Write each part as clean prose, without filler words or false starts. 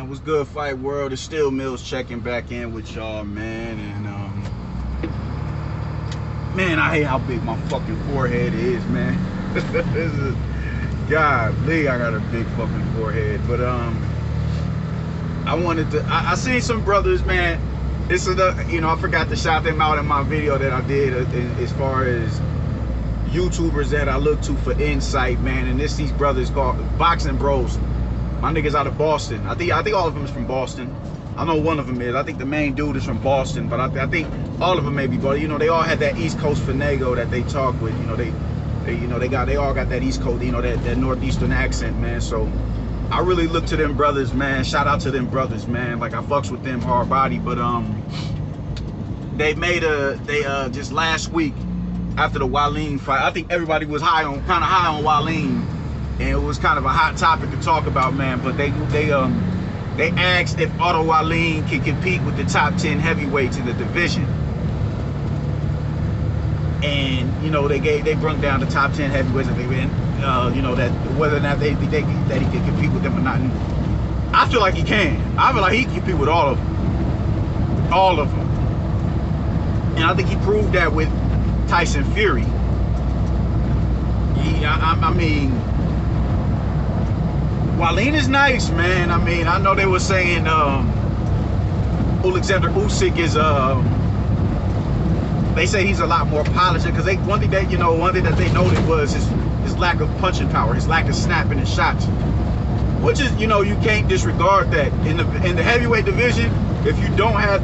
Man, what's good, Fight World? It's still Mills checking back in with y'all, man. And man, I hate how big my fucking forehead is, man. This is, golly, I got a big fucking forehead. But I wanted to. I seen some brothers, man. It's I forgot to shout them out in my video that I did as far as YouTubers that I look to for insight, man. And these brothers called Boxing Bros. My niggas out of Boston. I think all of them is from Boston. I know one of them is. I think the main dude is from Boston, but I think all of them maybe. But they all had that East Coast finagle that they talk with. They all got that East Coast, that northeastern accent, man. So I really look to them brothers, man. Shout out to them brothers, man. Like I fucks with them hard body, but they just last week after the Wallin fight, I think everybody was kind of high on Wallin. And it was kind of a hot topic to talk about, man. But they asked if Otto Wallin can compete with the top 10 heavyweights in the division. And they brung down the top 10 heavyweights that they've been, that whether or not they think that he can compete with them or not. And I feel like he can. I feel like he can compete with all of them. And I think he proved that with Tyson Fury. I mean. Wallin is nice, man. I mean, I know they were saying Alexander Usyk is they say he's a lot more polished because one thing that they noted was his lack of punching power, his lack of snapping and shots, which is you can't disregard that in the heavyweight division. If you don't have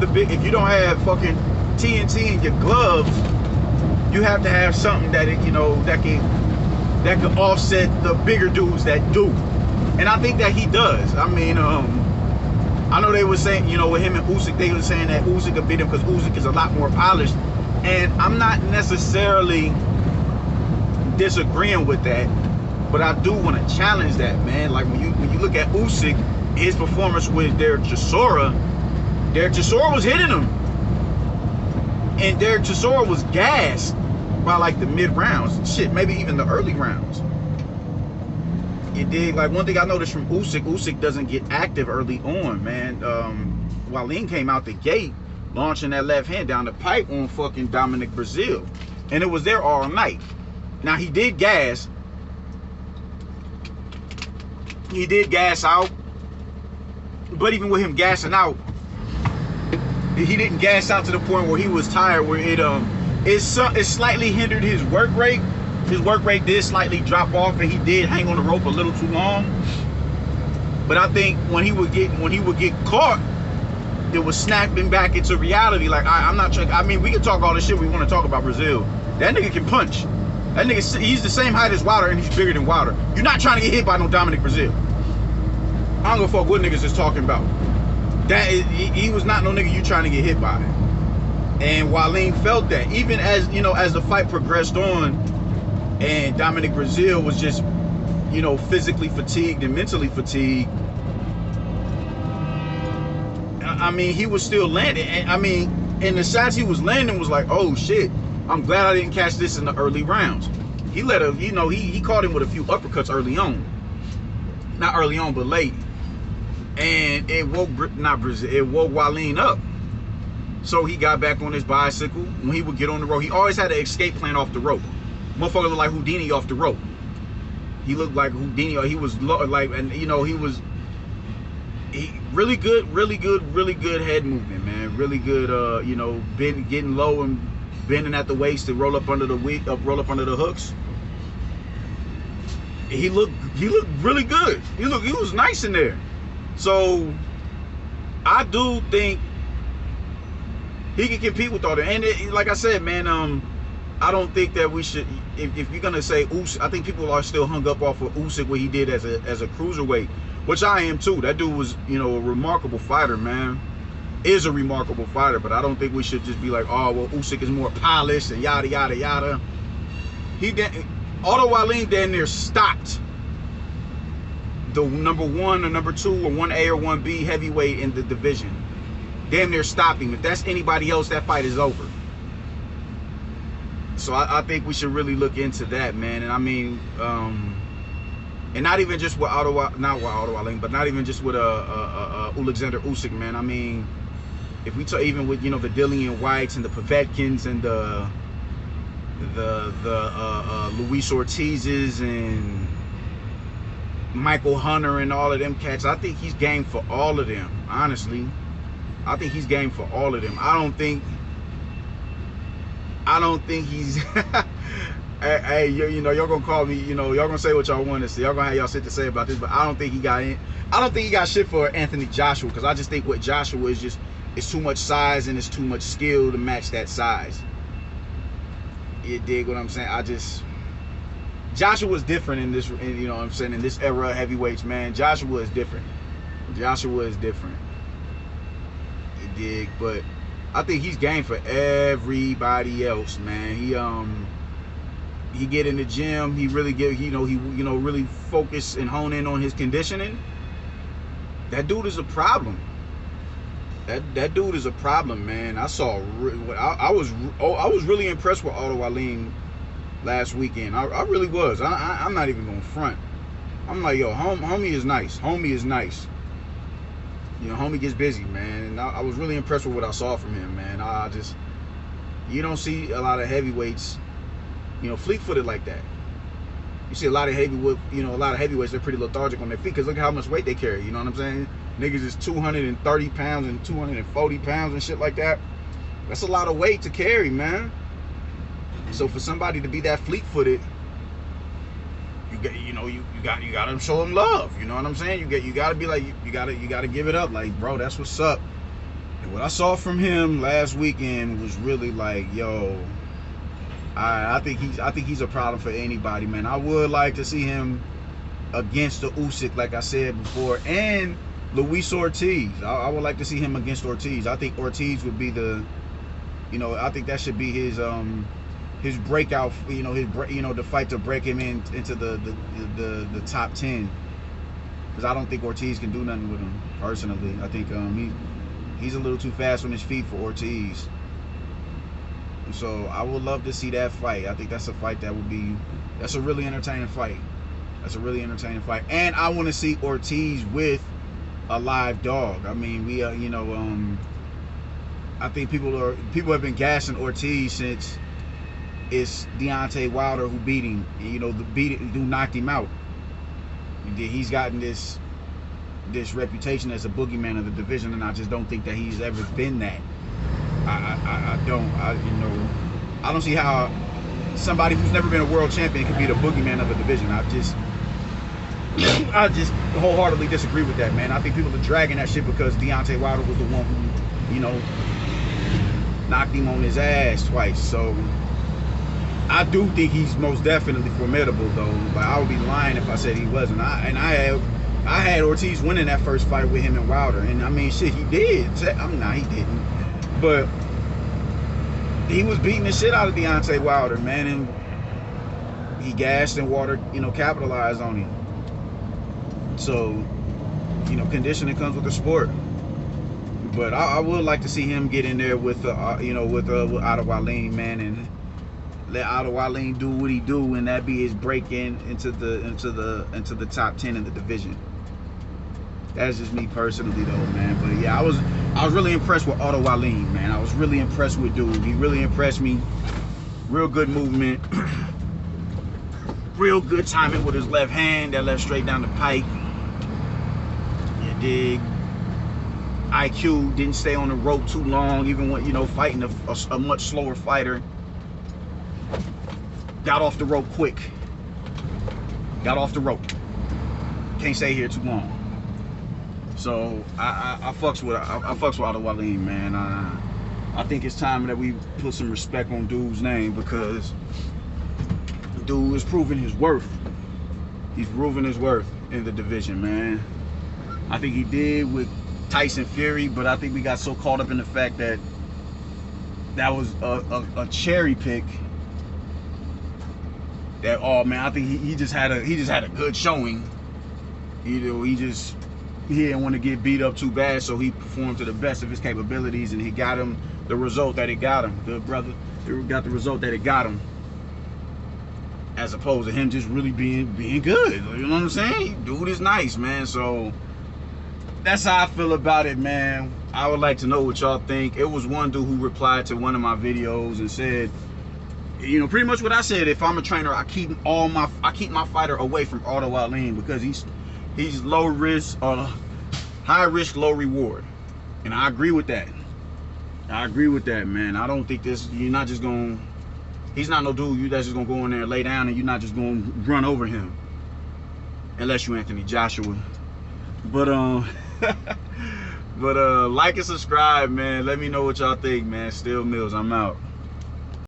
fucking TNT in your gloves, you have to have something that that can offset the bigger dudes that do. And I think that he does. I mean, I know they were saying, with him and Usyk, they were saying that Usyk could beat him because Usyk is a lot more polished. And I'm not necessarily disagreeing with that, but I do want to challenge that, man. Like when you look at Usyk, his performance with Derek Chisora was hitting him, and Derek Chisora was gassed by like the mid rounds, shit, maybe even the early rounds. It did. Like one thing I noticed from Usyk doesn't get active early on, man. Wallin came out the gate launching that left hand down the pipe on fucking Dominic Brazil, and it was there all night. Now he did gas out, but even with him gassing out, he didn't gas out to the point where he was tired, where it slightly hindered his work rate. His work rate did slightly drop off, and he did hang on the rope a little too long. But I think when he would get caught, it was snapping back into reality. Like I'm not trying. I mean, we can talk all the shit we want to talk about Brazil. That nigga can punch. That nigga, he's the same height as Wilder, and he's bigger than Wilder. You're not trying to get hit by no Dominic Brazil. I don't give a fuck what niggas is talking about. He was not no nigga you trying to get hit by. And Wallin felt that, even as as the fight progressed on. And Dominic Brazil was just, physically fatigued and mentally fatigued. I mean, he was still landing. And I mean, and the shots he was landing was like, oh shit, I'm glad I didn't catch this in the early rounds. He he caught him with a few uppercuts early on. Not early on, but late. And it woke Wallin up. So he got back on his bicycle. When he would get on the road, he always had an escape plan off the rope. Motherfucker looked like Houdini off the rope. He looked like Houdini. He was like, and he was really good head movement, man. Really good, getting low and bending at the waist to roll up under the hooks. He looked really good. He was nice in there. So I do think he can compete with all that. And like I said, man, I don't think that we should, if you're gonna say Usyk, I think people are still hung up off of Usyk, what he did as a cruiserweight, which I am too. That dude was, a remarkable fighter, man. Is a remarkable fighter, but I don't think we should just be like, oh, well, Usyk is more polished and yada yada yada. Otto Wallin damn near stopped the number 1 or number 2 or 1A or 1B heavyweight in the division. Damn near stopped him. If that's anybody else, that fight is over. So I think we should really look into that, man. And I mean, And not even just with Otto Wallin, but not even just with Alexander Usyk, man. I mean, if we talk even with, you know, the Dillian Whites and the Povetkins and the Luis Ortizes and Michael Hunter and all of them cats, I think he's game for all of them. Honestly, I think he's game for all of them. I don't think he's. Hey, you know, y'all gonna call me. You know, y'all gonna say what y'all want to say. Y'all gonna have y'all shit to say about this, but I don't think he got in. I don't think he got shit for Anthony Joshua, because I just think what Joshua is just, it's too much size and it's too much skill to match that size. You dig what I'm saying? Joshua's different in this, you know what I'm saying, in this era of heavyweights, man. Joshua is different. Joshua is different. You dig? But I think he's game for everybody else, man. He get in the gym. He really get, he really focus and hone in on his conditioning. That dude is a problem. That dude is a problem, man. I was really impressed with Otto Wallin last weekend. I really was. I'm not even gonna front. I'm like, yo, homie is nice. Homie is nice. You know, homie gets busy, man. And I was really impressed with what I saw from him, man. You don't see a lot of heavyweights, you know, fleet-footed like that. You see a lot of heavyweights, they're pretty lethargic on their feet, because look at how much weight they carry, you know what I'm saying? Niggas is 230 pounds and 240 pounds and shit like that. That's a lot of weight to carry, man. So for somebody to be that fleet-footed, you gotta show them love. You know what I'm saying? You gotta be like, you gotta give it up. Like, bro, that's what's up. And what I saw from him last weekend was really like, yo, I think he's a problem for anybody, man. I would like to see him against the Usyk, like I said before, and Luis Ortiz. I would like to see him against Ortiz. I think Ortiz would be the, I think that should be his breakout, the fight to break him into the top 10. Because I don't think Ortiz can do nothing with him, personally. I think he's a little too fast on his feet for Ortiz. So I would love to see that fight. I think that's a fight that's a really entertaining fight. That's a really entertaining fight. And I want to see Ortiz with a live dog. I mean, I think people have been gassing Ortiz since it's Deontay Wilder who beat him. Who knocked him out. He's gotten this reputation as a boogeyman of the division, and I just don't think that he's ever been that. I don't see how somebody who's never been a world champion could be the boogeyman of a division. I just wholeheartedly disagree with that, man. I think people are dragging that shit because Deontay Wilder was the one who, knocked him on his ass twice. So I do think he's most definitely formidable, though. But I would be lying if I said he wasn't. I had Ortiz winning that first fight with him and Wilder, and I mean, shit, he did. Nah, he didn't. But he was beating the shit out of Deontay Wilder, man, and he gassed and Wilder, capitalized on him. So, conditioning comes with the sport. But I would like to see him get in there with Otto Wallin, man, and let Otto Wallin do what he do, and that be his break into the top 10 in the division. That's just me personally, though, man. But yeah, I was really impressed with Otto Wallin, man. I was really impressed with dude. He really impressed me. Real good movement. Real good timing with his left hand that left straight down the pipe. You dig? IQ, didn't stay on the rope too long, even when, fighting a much slower fighter. Got off the rope quick. Got off the rope. Can't stay here too long. So I fucks with Otto Wallin, man. I think it's time that we put some respect on dude's name, because dude is proving his worth. He's proving his worth in the division, man. I think he did with Tyson Fury, but I think we got so caught up in the fact that was a cherry pick. That, oh man, I think he just had a good showing. He didn't want to get beat up too bad, so he performed to the best of his capabilities, and he got him the result that it got him. Good brother, he got the result that it got him. as opposed to him just really being good. You know what I'm saying? Dude is nice, man. So that's how I feel about it, man. I would like to know what y'all think. It was one dude who replied to one of my videos and said, you know, pretty much what I said. If I'm a trainer, I keep my fighter away from Otto Wallin because he's low risk, high risk, low reward, and I agree with that. I agree with that, man. I don't think you're not just gonna. He's not no dude that's just gonna go in there and lay down, and you're not just gonna run over him, unless you Anthony Joshua. But like and subscribe, man. Let me know what y'all think, man. Still Mills, I'm out.